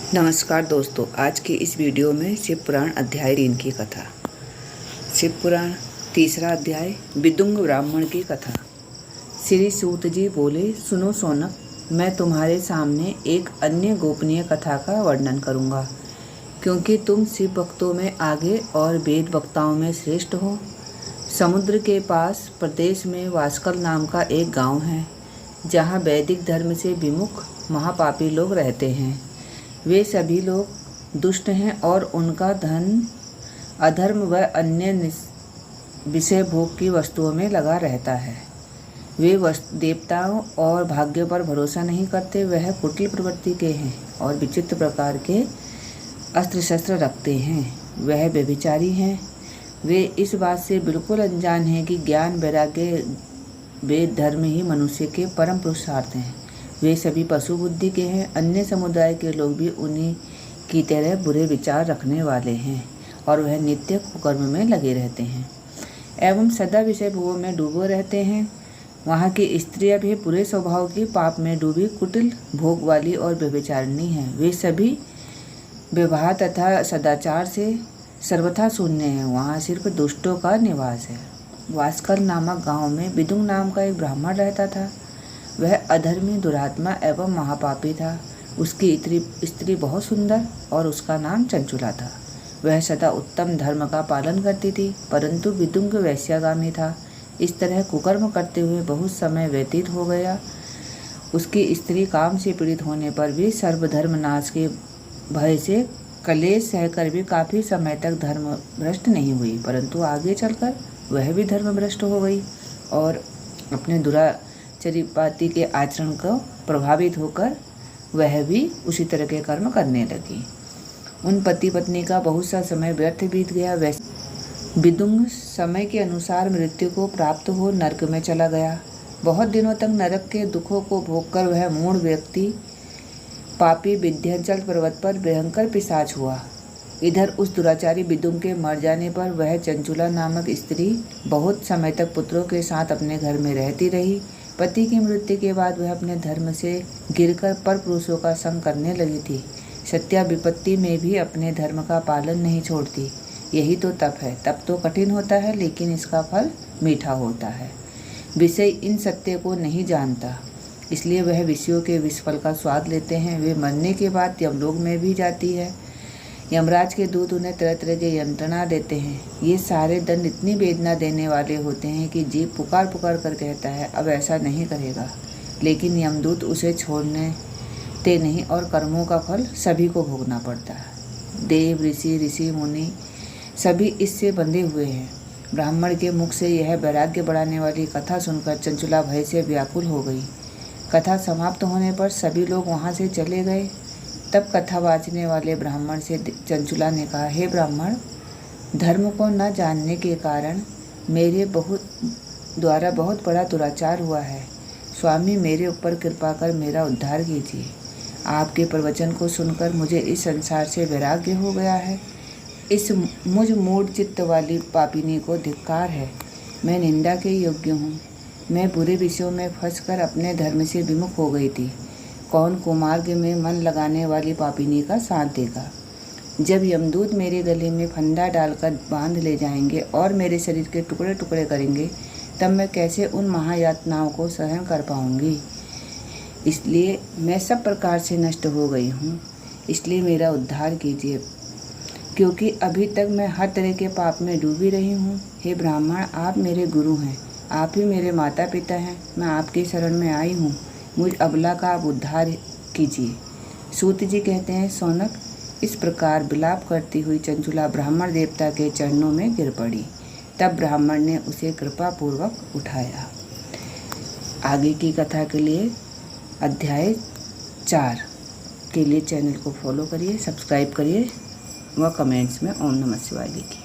नमस्कार दोस्तों, आज की इस वीडियो में शिव पुराण अध्याय 3 की कथा। शिव पुराण तीसरा अध्याय विदुंग ब्राह्मण की कथा। श्री सूत जी बोले, सुनो सोनक, मैं तुम्हारे सामने एक अन्य गोपनीय कथा का वर्णन करूंगा, क्योंकि तुम शिव भक्तों में आगे और वेद वक्ताओं में श्रेष्ठ हो। समुद्र के पास प्रदेश में वास्कल नाम का एक गांव है, जहां वैदिक धर्म से विमुख महापापी लोग रहते हैं। वे सभी लोग दुष्ट हैं और उनका धन अधर्म व अन्य विषय भोग की वस्तुओं में लगा रहता है। वे देवताओं और भाग्य पर भरोसा नहीं करते। वह कुटिल प्रवृत्ति के हैं और विचित्र प्रकार के अस्त्र शस्त्र रखते हैं। वह व्यभिचारी हैं। वे इस बात से बिल्कुल अनजान हैं कि ज्ञान वैराग्य वेद धर्म ही मनुष्य के परम पुरुषार्थ हैं। वे सभी पशु बुद्धि के हैं। अन्य समुदाय के लोग भी उन्हीं की तरह बुरे विचार रखने वाले हैं और वह नित्य कुकर्म में लगे रहते हैं एवं सदा विषय भोग में डूबे रहते हैं। वहाँ की स्त्रियां भी बुरे स्वभाव की पाप में डूबी कुटिल भोग वाली और व्यभिचारिणी हैं। वे सभी विवाह तथा सदाचार से सर्वथा शून्य हैं। वहाँ सिर्फ दुष्टों का निवास है। वास्कल नामक गांव में विदुंग नाम का एक ब्राह्मण रहता था। वह अधर्मी, दुरात्मा एवं महापापी था। उसकी स्त्री बहुत सुंदर और उसका नाम चंचुला था। वह सदा उत्तम धर्म का पालन करती थी, परंतु विदुंग वैश्यागामी था। इस तरह कुकर्म करते हुए बहुत समय व्यतीत हो गया। उसकी स्त्री काम से पीड़ित होने पर भी सर्वधर्म नाश के भय से कलेश सहकर भी काफ़ी समय तक धर्म भ्रष्ट नहीं हुई, परंतु आगे चलकर वह भी धर्म भ्रष्ट हो गई और अपने दुराचरिपाती के आचरण को प्रभावित होकर वह भी उसी तरह के कर्म करने लगी। उन पति पत्नी का बहुत सा समय व्यर्थ बीत गया। वैसे विदुंग समय के अनुसार मृत्यु को प्राप्त हो नरक में चला गया। बहुत दिनों तक नरक के दुखों को भोगकर वह मूढ़ व्यक्ति पापी विंध्याचल पर्वत पर भयंकर पिशाच हुआ। इधर उस दुराचारी विदुंग के मर जाने पर वह चंचुला नामक स्त्री बहुत समय तक पुत्रों के साथ अपने घर में रहती रही। पति की मृत्यु के बाद वह अपने धर्म से गिरकर पर पुरुषों का संग करने लगी थी। सत्या विपत्ति में भी अपने धर्म का पालन नहीं छोड़ती। यही तो तप है। तप तो कठिन होता है, लेकिन इसका फल मीठा होता है। विषय इन सत्य को नहीं जानता, इसलिए वह विषयों के विषफल का स्वाद लेते हैं। वे मरने के बाद यमलोक में भी जाती है। यमराज के दूत उन्हें तरह तरह के यंत्रणा देते हैं। ये सारे दंड इतनी वेदना देने वाले होते हैं कि जीव पुकार पुकार कर कहता है अब ऐसा नहीं करेगा, लेकिन यमदूत उसे छोड़ने ते नहीं और कर्मों का फल सभी को भोगना पड़ता है। देव, ऋषि मुनि सभी इससे बंधे हुए हैं। ब्राह्मण के मुख से यह वैराग्य बढ़ाने वाली कथा सुनकर चंचुला भय से व्याकुल हो गई। कथा समाप्त होने पर सभी लोग वहाँ से चले गए। तब कथा वाचने वाले ब्राह्मण से चंचुला ने कहा, हे ब्राह्मण, धर्म को न जानने के कारण मेरे द्वारा बहुत बड़ा दुराचार हुआ है। स्वामी, मेरे ऊपर कृपा कर मेरा उद्धार कीजिए। आपके प्रवचन को सुनकर मुझे इस संसार से वैराग्य हो गया है। इस मुझ मूढ़ चित्त वाली पापिनी को धिक्कार है। मैं निंदा के योग्य हूँ। मैं बुरे विषयों में फंसकर अपने धर्म से विमुख हो गई थी। कौन कुमार्ग में मन लगाने वाली पापिनी का साथ देगा? जब यमदूत मेरे गले में फंदा डालकर बांध ले जाएंगे और मेरे शरीर के टुकड़े टुकड़े करेंगे, तब मैं कैसे उन महायातनाओं को सहन कर पाऊंगी? इसलिए मैं सब प्रकार से नष्ट हो गई हूँ। इसलिए मेरा उद्धार कीजिए, क्योंकि अभी तक मैं हर तरह के पाप में डूबी रही हूँ। हे ब्राह्मण, आप मेरे गुरु हैं, आप ही मेरे माता पिता हैं। मैं आपके शरण में आई हूँ। मुझ अबला का आप उद्धार कीजिए। सूत जी कहते हैं, सोनक, इस प्रकार विलाप करती हुई चंचुला ब्राह्मण देवता के चरणों में गिर पड़ी। तब ब्राह्मण ने उसे कृपापूर्वक उठाया। आगे की कथा के लिए अध्याय 4 के लिए चैनल को फॉलो करिए, सब्सक्राइब करिए व कमेंट्स में ओम नमः शिवाय लिखिए।